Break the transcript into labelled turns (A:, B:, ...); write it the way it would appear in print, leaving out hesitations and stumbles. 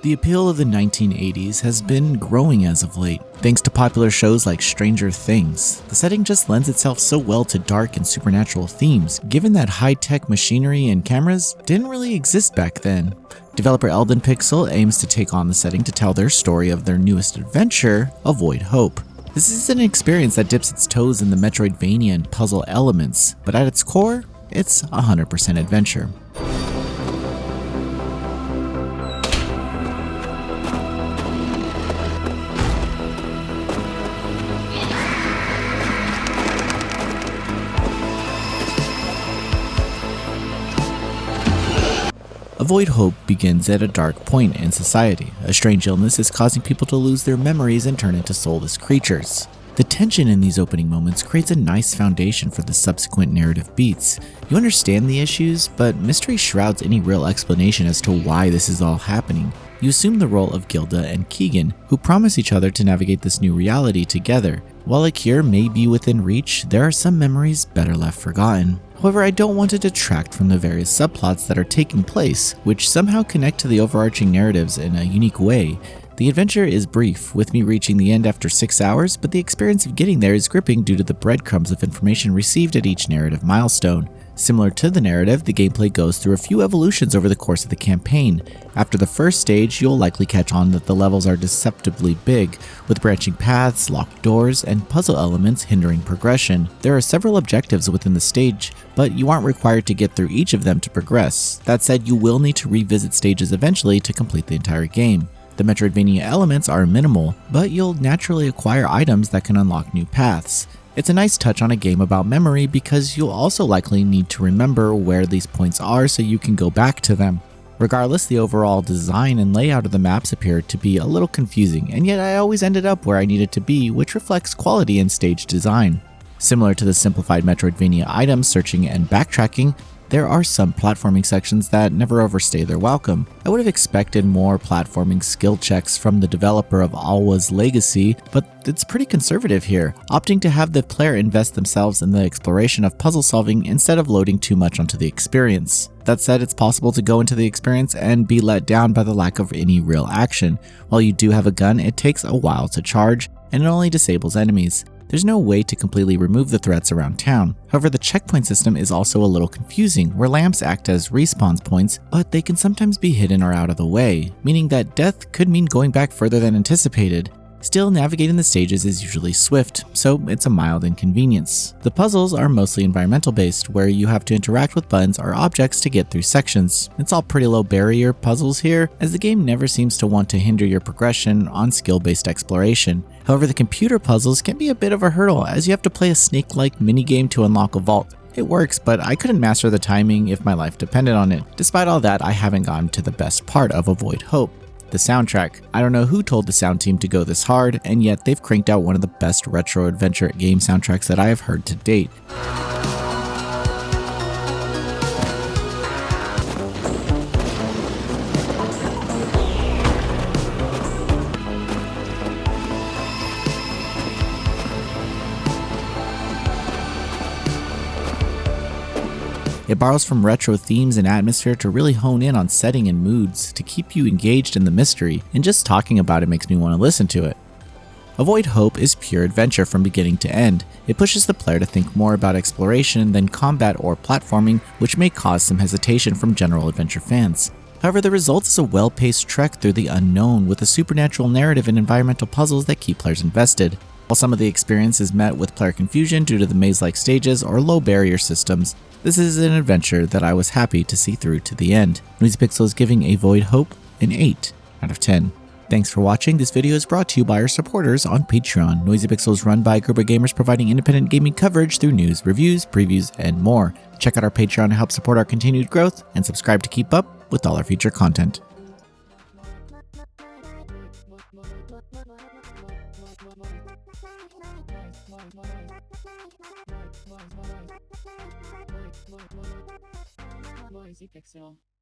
A: The appeal of the 1980s has been growing as of late, thanks to popular shows like Stranger Things. The setting just lends itself so well to dark and supernatural themes, given that high-tech machinery and cameras didn't really exist back then. Developer Elden Pixel aims to take on the setting to tell their story of their newest adventure, Avoid Hope. This is an experience that dips its toes in the Metroidvania and puzzle elements, but at its core, it's 100% adventure. Avoid Hope begins at a dark point in society. A strange illness is causing people to lose their memories and turn into soulless creatures. The tension in these opening moments creates a nice foundation for the subsequent narrative beats. You understand the issues, but mystery shrouds any real explanation as to why this is all happening. You assume the role of Gilda and Keegan, who promise each other to navigate this new reality together. While a cure may be within reach, there are some memories better left forgotten. However, I don't want to detract from the various subplots that are taking place, which somehow connect to the overarching narratives in a unique way. The adventure is brief, with me reaching the end after 6 hours, but the experience of getting there is gripping due to the breadcrumbs of information received at each narrative milestone. Similar to the narrative, the gameplay goes through a few evolutions over the course of the campaign. After the first stage, you'll likely catch on that the levels are deceptively big, with branching paths, locked doors, and puzzle elements hindering progression. There are several objectives within the stage, but you aren't required to get through each of them to progress. That said, you will need to revisit stages eventually to complete the entire game. The Metroidvania elements are minimal, but you'll naturally acquire items that can unlock new paths. It's a nice touch on a game about memory because you'll also likely need to remember where these points are so you can go back to them. Regardless, the overall design and layout of the maps appear to be a little confusing, and yet I always ended up where I needed to be, which reflects quality in stage design. Similar to the simplified Metroidvania items searching and backtracking, there are some platforming sections that never overstay their welcome. I would have expected more platforming skill checks from the developer of Alwa's Legacy, but it's pretty conservative here, opting to have the player invest themselves in the exploration of puzzle solving instead of loading too much onto the experience. That said, it's possible to go into the experience and be let down by the lack of any real action. While you do have a gun, it takes a while to charge, and it only disables enemies. There's no way to completely remove the threats around town. However, the checkpoint system is also a little confusing, where lamps act as respawn points, but they can sometimes be hidden or out of the way, meaning that death could mean going back further than anticipated. Still, navigating the stages is usually swift, so it's a mild inconvenience. The puzzles are mostly environmental based, where you have to interact with buttons or objects to get through sections. It's all pretty low barrier puzzles here, as the game never seems to want to hinder your progression on skill-based exploration. However, the computer puzzles can be a bit of a hurdle, as you have to play a snake-like minigame to unlock a vault. It works, but I couldn't master the timing if my life depended on it. Despite all that, I haven't gotten to the best part of Avoid Hope. The soundtrack. I don't know who told the sound team to go this hard, and yet they've cranked out one of the best retro adventure game soundtracks that I have heard to date. It borrows from retro themes and atmosphere to really hone in on setting and moods to keep you engaged in the mystery, and just talking about it makes me want to listen to it. Avoid Hope is pure adventure from beginning to end. It pushes the player to think more about exploration than combat or platforming, which may cause some hesitation from general adventure fans. However, the result is a well-paced trek through the unknown with a supernatural narrative and environmental puzzles that keep players invested. While some of the experience is met with player confusion due to the maze-like stages or low barrier systems, this is an adventure that I was happy to see through to the end. Noisy Pixel is giving Avoid Hope an 8 out of 10. Thanks for watching. This video is brought to you by our supporters on Patreon. Noisy Pixel is run by a group of gamers providing independent gaming coverage through news, reviews, previews, and more. Check out our Patreon to help support our continued growth, and subscribe to keep up with all our future content.
B: Noisy Pixel.